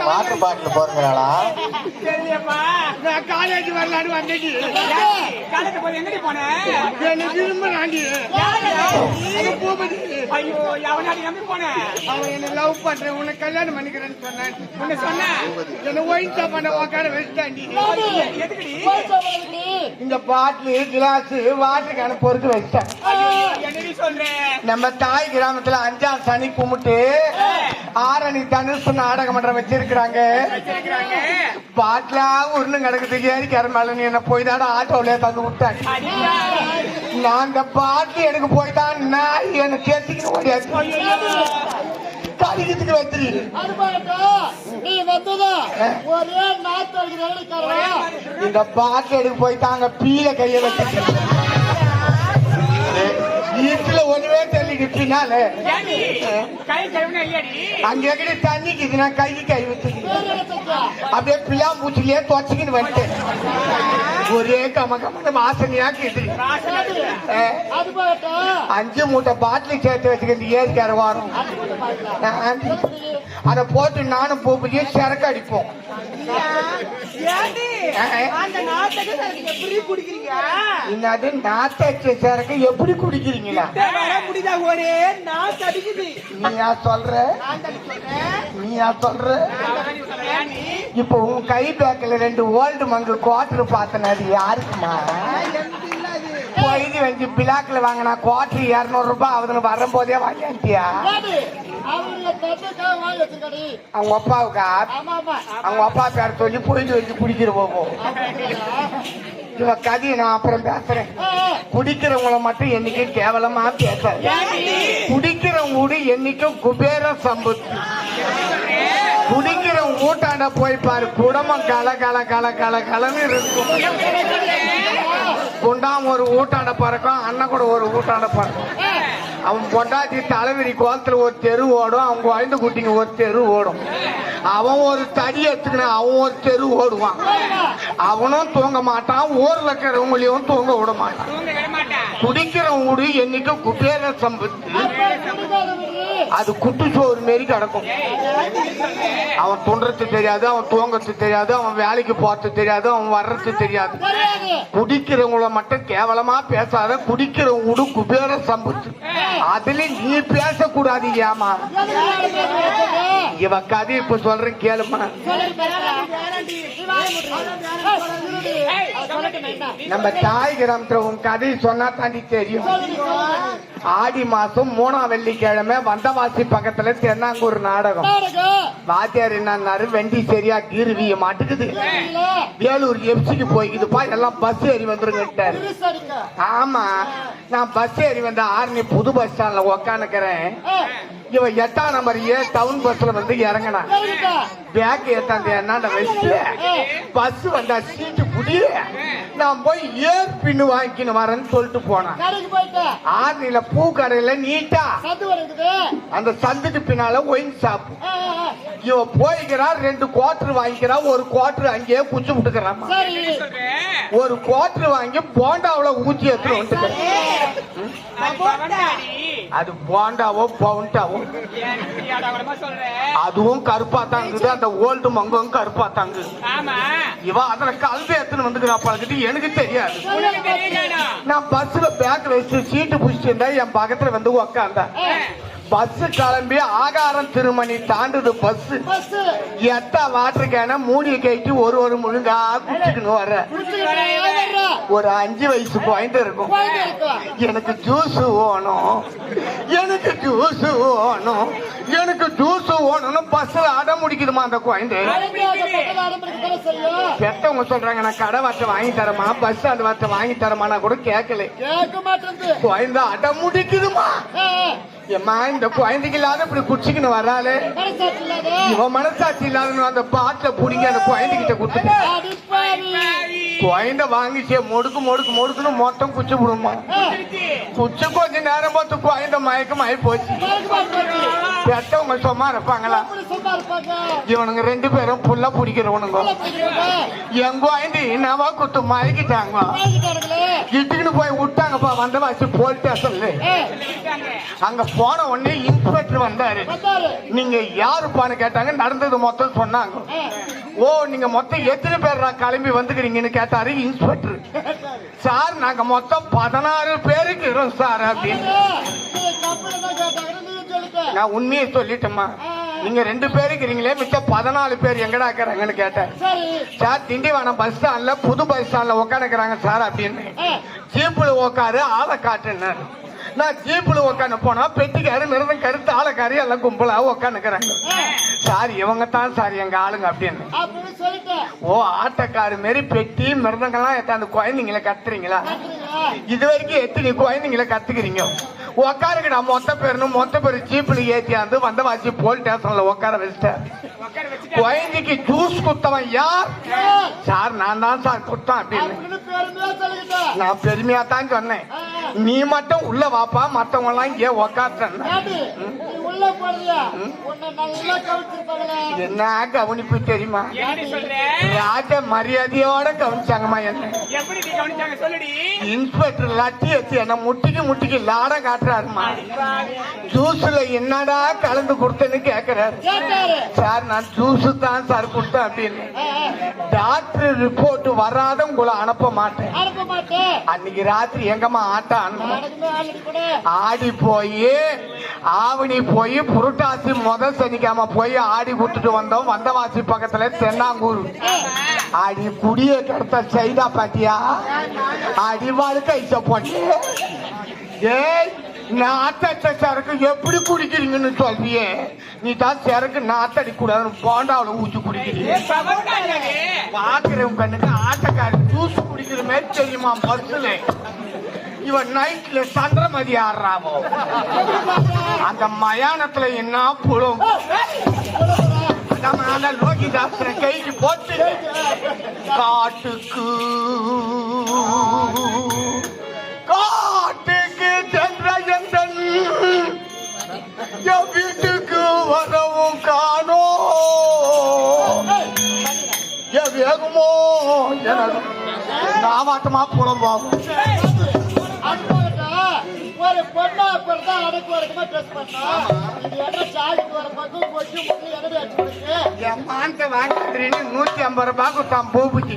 Water bottle போறீங்களா? நான் college வரலான்னு வந்தேன். காலேஜ் போய் எங்கடி போனேன்? விரும்புறாண்டி. ஐயோ எவனாடி நம்பி போனேன்? அவன் என்ன லவ் பண்றேன், உன்னை கல்யாணம் பண்ணிக்கிறேன்னு சொன்னான். உன்னை சொன்ன என்ன ஒயின் சாப்பாட உக்கார வச்சுட்டாண்டி. எதுக்குடி? இந்த பாட்டில் கிளாஸ் வாட்டர் கேன பொறுத்து வச்சிட்டேன். என்னடி சொல்றேன்? நம்ம தாய் கிராமத்துல 5ஆம் சனி கும்பிட்டு ஆரணி தனுசு நாடக மன்றம் வச்சிருக்கிறாங்க. பாட்டிலா உருண்டு கிடக்குது. ஏறிக்கார மேல நீ என்ன போய் தானே ஆட்டோவிலே தந்து விட்டாங்க. நான் அந்த பாட்டில் எனக்கு போய் தான் என்ன சேர்த்துக்கிட்டு ஓடியாச்சு. கடிக்கிறதுக்கு வச்சிரு. இந்த பாட்டில் எடுக்க போய் தாங்க பீல கைய வச்சு வீட்டுல ஒண்ணுமே தெரியல. பின்னால அங்க எங்கடி தண்ணிக்குதுன்னா கைக்கு கை வச்சு அப்படியே பிள்ளா பூச்சிலேயே துவச்சிக்கின்னு வந்துட்டேன். ஒரே கம வாசனையா கேட்டு 5 மூட்டை பாட்டில் சேர்த்து வச்சுக்கிட்டு ஏறிக்கார வாரம் அதை போட்டு நானும் போப்பிலேயே சரக்கு அடிப்போம். என்னது நாத்தடிச்ச சரக்கு எப்படி குடிக்கிறீங்களா? ஒரே நாத்து அடிக்குது. நீயா சொல்ற? இப்ப உன் கை பேக்கில் 2 ஓல்டு மங்கு குவார்டர் பார்த்தன அது யாருக்குமா? போய் வச்சு பிளாக்ல வாங்கினா குவார்டர் 200 ரூபாய் அவதுன்னு வரும்போதே வாங்கிட்டியா? அவங்க அப்பாவுக்கா? அவங்க அப்பா பேர் சொல்லி போயிட்டு வச்சு குடிக்கிற போகும். இவ கதையை நான் அப்புறம் பேசுறேன். குடிக்கிறவங்கள மட்டும் என்னைக்கும் கேவலமா பேச. குடிக்கிறவங்க என்னைக்கும் குபேர சம்பத்து. குடிக்கிறவங்க ஊட்டாண்ட போய் பாரு, குடம்பம் கல கல கல கல கலன்னு இருக்கும். குண்டாம் ஒரு ஊட்டாண்ட பறக்கும், அண்ணன் கூட ஒரு ஊட்டாண்ட பறக்கும். அவன் பொண்டாட்டி தலைவிரி கோலத்துல ஒரு தெரு ஓடும், அவங்க குழந்தை குட்டிங்க ஒரு தெரு ஓடும். அவன் ஒரு தடி எடுத்துக்கணும், அவன் ஒரு தெரு ஓடுவான். அவனும் தூங்க மாட்டான், ஊர்ல இருக்கிறவங்களையும் தூங்க விட மாட்டான். குடிக்கிறவன் வீடு என்னைக்கும் குபேர சம்பத்து. அது குட்டுச்சோறு மாரி கிடக்கும். அவன் துண்டுறது தெரியாது, அவன் தூங்கறது தெரியாது, அவன் வேலைக்கு போறது தெரியாது, அவன் வர்றது தெரியாது. குடிக்கிறவங்கள மட்டும் கேவலமா பேசாத. குடிக்கிறவங்க வீடு குபேர சம்பத்து. அதுல நீ பேசக்கூடாது. ஏமா இவ கதை இப்ப சொல்றேன் கேளுமா. நம்ம தாய் கிராமத்துல உன் கதை சொன்னா தாண்டி தெரியும். ஆடி மாசம் 3ஆம் வெள்ளிக்கிழமை வந்தவாசி பக்கத்துல தென்னாங்கூர் நாடகம். வாத்தியார் என்னாரு, வெண்டி சரியா கீருவிய மாட்டுக்குது, வேலூர் எப்சிக்கு போய்க்குதுப்பா, எல்லாம் பஸ் ஏறி வந்துருங்கட்டாரு. ஆமா, நான் பஸ் ஏறி வந்த ஆரணி புது பஸ் ஸ்டாண்ட்ல உக்காந்துக்கிறேன். இவன் 8ஆம் நம்பர் டவுன் பஸ்ல வந்து இறங்கினா. பேக் ஏத்தாந்து என்ன வச்சு பஸ் வந்தா சீட்டு புடிய நான் போய் ஏர் பின்னு வாங்கின்னு வரேன்னு சொல்லிட்டு போனேன். ஆர்னில பூ கடையில நீட்டா அந்த சந்துக்கு பின்னால ஒயின் ஷாப். இவ போய்க்கிறா, 2 குவார்டர் வாங்கிக்கிறா, 1 குவார்டர் அங்கேயே குச்சி விட்டுக்கிறான். 1 குவார்டர் வாங்கி போண்டாவில ஊற்றி எடுத்து வந்துக்கிறேன். அது போண்டாவோ பவுண்டாவோ அதுவும் கருப்பா தாங்குது, அந்த ஓல்டு மங்கும் கருப்பா தாங்கு. இவ அதுல கல்வி எத்தனை வந்துக்கிறாப்பாக்கிட்டு எனக்கு தெரியாது. நான் பஸ்ல பேக் வச்சு சீட்டு புடிச்சிட்டு இருந்தா என் பக்கத்துல வந்து உக்காந்தா. பஸ் கிளம்பி ஆகாரம் திருமணி தாண்டுது. பஸ் எட்டா வாட்டர் கேன மூடிய கழிச்சு ஒரு முழுங்கா குடிச்சுக்கணும் வர. ஒரு 5 வயசு குழந்தை இருக்கும். எனக்கு ஜூஸ் வேணும், எனக்கு ஜூஸ் வேணும், எனக்கு ஜூஸ் வேணும்னு பஸ்ல அடம் முடிக்குதுமா அந்த குழந்தை. பெத்தவங்க சொல்றாங்க நான் கடை வார்த்தை வாங்கி தரமா, பஸ் ஸ்டாண்ட் வார்த்தை வாங்கி தரமானா கூட கேட்கல. குழந்தை அடம் முடிக்குதுமா. ஏமா இந்த குழந்தைக்கு இல்லாத இப்படி குடிச்சுக்கின்னு வராளே, இவன் மனசாட்சி இல்லாத அந்த பாட்டில புடிங்க அந்த குழந்தைகிட்ட கொடுத்துட்டு குழந்தை வாங்கிச்சே மொடுக்கு மொடுக்கு மொடுக்குன்னு மொத்தம் குச்சி விடுமா. குச்சி கொஞ்ச நேரம் பார்த்து குழந்தை மயக்கம் ஆகி போச்சு. பெத்தவங்க சும்மா இருப்பாங்களா? இவனுங்க 2 பேரும் புல்ல பிடிக்கிறவனுங்க. என் குழந்தை என்னவா குத்து மயக்கிட்டாங்க. இட்டுக்குன்னு போய் விட்டாங்கப்பா வந்தவாசி போலீஸ் ஸ்டேஷன்ல. அங்க போன உடனே இன்ஸ்பெக்டர் வந்தாரு. நீங்க யாருப்பான்னு கேட்டாங்க. நடந்தது மொத்தம் சொன்னாங்க. ஓ நீங்க மொத்தம் எத்தனை பேர் கிளம்பி வந்துக்கிறீங்கன்னு கேட்டாரு இன்ஸ்பெக்டர். சார் நாங்க மொத்தம் 16 பேருக்கு இருக்கோம் சார் அப்படின்னு. நான் உண்மையை சொல்லிட்டேம்மா. நீங்க 2 பேருக்கிறீங்களே மிச்சம் 14 பேர் எங்கடா இருக்கிறாங்கன்னு கேட்டேன். சார் திண்டிவனம் பஸ் ஸ்டாண்ட்ல புது பஸ் ஸ்டாண்ட்ல உட்காந்துக்கிறாங்க சார் அப்படின்னு. ஜீப்புல உட்காரு ஆளை காட்டுனாரு. நான் ஜீப்புல உட்காந்து போனா பெட்டிக்காரு மிருதம் கருத்து ஆளைக்காரு எல்லாம் கும்பலா உட்காந்துக்கிறாங்க. சார் இவங்க தான் சார் எங்க ஆளுங்க அப்படின்னு. ஓ ஆட்டக்காரு மாரி பெட்டி மிருதங்கள்லாம் எத்தாந்து குழந்தைங்களை கத்துறீங்களா? இது வரைக்கும் எத்தனை குழந்தைங்களை கத்துக்கிறீங்க? உட்காருக்கடா மொத்த பேரு ஜீப்ல ஏற்றியாந்து வந்தவாசி போலீஸ் ஸ்டேஷன்ல உட்கார வச்சுட்டேன். குழந்தைக்கு ஜூஸ் குத்தவன் யார்? சார் நான் தான் சார் குத்தம் அப்படின்னு. நான் பெருமையா தான் சொன்னேன். நீ மட்டும் உள்ள வாப்பா மத்தவங்க எல்லாம் இங்கே உக்காத்துறேன். என்ன கவனிப்பு தெரியுமா? ராஜ மரியாதையோட கவனிச்சாங்கம்மா. என்ன இன்ஸ்பெக்டர் லட்டி வச்சு என்ன முட்டிக்கு லாட காட்டுறாருமா. ஜூஸ்ல என்னடா கலந்து கொடுத்தேன்னு கேக்குறாரு. சார் நான் ஜூஸ் தான் சார் கொடுத்தேன் அப்படின்னு. டாக்டர் ரிப்போர்ட் வராத உங்களை அனுப்ப மாட்டேன். அன்னைக்கு ராத்திரி எங்கம்மா ஆட்டம் ஆடி போய் ஆவணி போய் புரட்டாசி முதல் சனிக்காம போய் ஆடி விட்டுட்டு வந்தோம். வந்தவாசி பக்கத்துல தென்னாங்கூர். ஆடி குடிய கடத்த செய்தா பாத்தியா? ஆடி வாழ்க்கை போட்டு ஏய் நாத்த சரக்கு எப்படி குடிக்கிறீங்கன்னு சொல்றியே? நீ தான் சரக்கு நாத்தடி கூடாதுன்னு போண்டாவில ஊற்றி குடிக்கிறீங்க. பாக்குறவங்க கண்ணுக்கு ஆட்டக்காரி ஜூஸ் குடிக்கிற மாதிரி தெரியுமா? பஸ்ல இவன் நைட்ல சந்திரமதி ஆடுறாவோ. அந்த மயானத்துல என்ன புலம் லோகிதாசன கைக்கு போட்டு காட்டுக்கு சந்திரஜந்தன் என் வீட்டுக்கு வரவும் காணோ என் வேகமோ நாவாட்டமா புலம்பாவும். ஒரு பொண்ணா தான் அடக்கு வரக்குமா ட்ரெஸ் பண்ணா. இது என்ன சாடிக்கு வர பக்கம் போச்சு முள்ளு எடை அடிச்சு என் மான்ட்ட வாங்கிக்கிறேன்னு 150 ரூபாய்க்கு தான் பூபுச்சி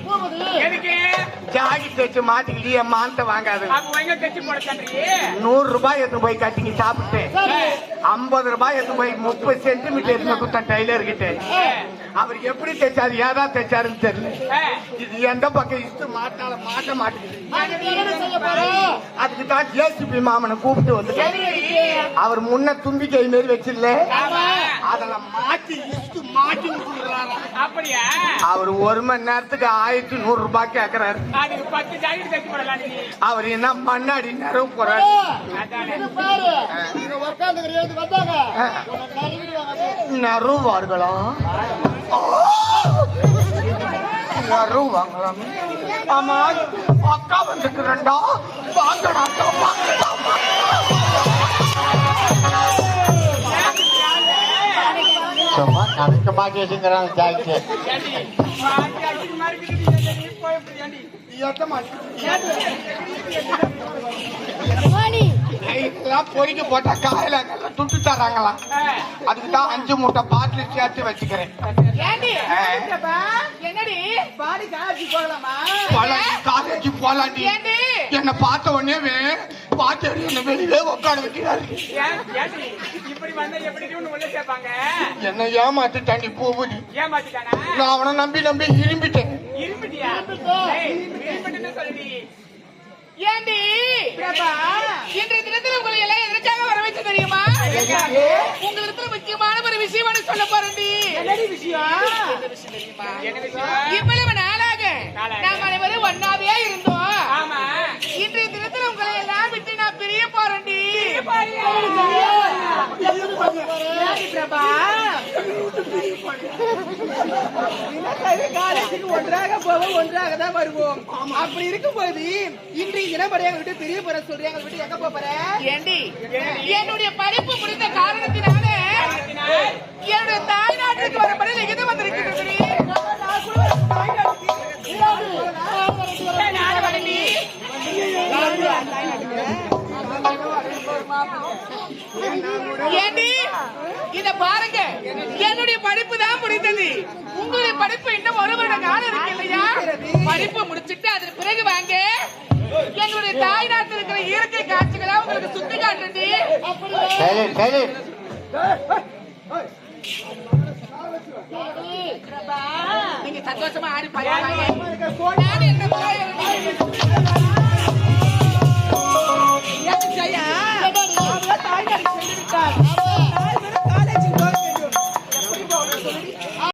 ஜாடி தைச்சு மாட்டிக்கிட்டு என் மான்ட்ட வாங்காது. 100 ரூபாய் எடுத்து போய் கட்டிங்க சாப்பிட்டு 50 ரூபாய் எடுத்து போய் 30 சென்டிமீட்டர் எடுத்து கொடுத்தேன் டெய்லர் கிட்ட. அவர் எப்படி தைச்சாரு ஏதா தைச்சாருன்னு தெரியல. இது எந்த பக்கம் இஷ்டு மாட்டால மாட்ட மாட்டேங்குது. அதுக்கு தான் ஜேசிபி மாமனை கூப்பிட்டு வந்து அவர் முன்ன தும்பி கை மாரி வச்சிடல அதெல்லாம் மாட்டி இஷ்டு மாட்டி அவர் 1 மணி நேரத்துக்கு 1100 ரூபாய் கேக்குறாரு. அவர் என்ன மண்ணாடி நிறவு போறாரு. நறுவார்களா நறுவாங்களாம். ஆமா அக்கா வந்துக்கிறேன்டா வாங்கடா சும்மா கணக்கு பாக்கி வச்சுக்கிறாங்க ஜாக்கி. பொறிக்க போட்டா காயில துட்டு தராங்களாம். அதுக்கு தான் 5 மூட்டை பாட்டில் சேர்த்து வச்சுக்கிறேன். காலேஜ் போலாண்டி என்ன பார்த்த உடனே பாட்டு என்ன வெளியே உட்கார வைக்கிறாரு. என்ன ஏமாத்து தண்ணி போகுது. நான் அவனை நம்பி இரும்பிட்டேன். ஏண்டி இன்றைய தினத்தில் உங்களை எல்லாம் எதற்காக வர வச்சு தெரியுமா? உங்களுக்கு முக்கியமான ஒரு விஷயம் சொல்ல போறேன்டி. இவ்வளவு நாளாக நாம் அனைவரும் ஒன்னாவே இருந்தோம். இன்றைய தினத்தில் உங்களை எல்லாம் விட்டு நான் பிரிய போறேன்டி. பிரபா காலேஜுக்கு ஒன்றாக போவோம் ஒன்றாக தான் வருவோம். அப்படி இருக்கும்போது இன்றைய தினப்படியாக விட்டு பெரிய போற சொல்றீங்க. விட்டு எங்க போற? ஏண்டி என்னுடைய படிப்பு முடிந்த காரணத்தினால என்னுடைய தாய்நாட்டுக்கு வரப்பட எது வந்திருக்கிறது. ஏண்டி இத பாருங்க, என்னுடைய படிப்பு தான் முடிந்தது. உங்களுடைய படிப்பு இன்னும் ஒரு வருட காலம் இருக்கு இல்லையா? படிப்பு முடிச்சிட்டு அதன் பிறகு வாங்க, என்னுடைய தாய் நாட்டில் இருக்கிற இயற்கை காட்சிகளா உங்களுக்கு சுத்தி காட்டுறது. சரி சரி நீங்க சந்தோஷமா ஆடி பாருங்க. நான் என்ன ஜெயா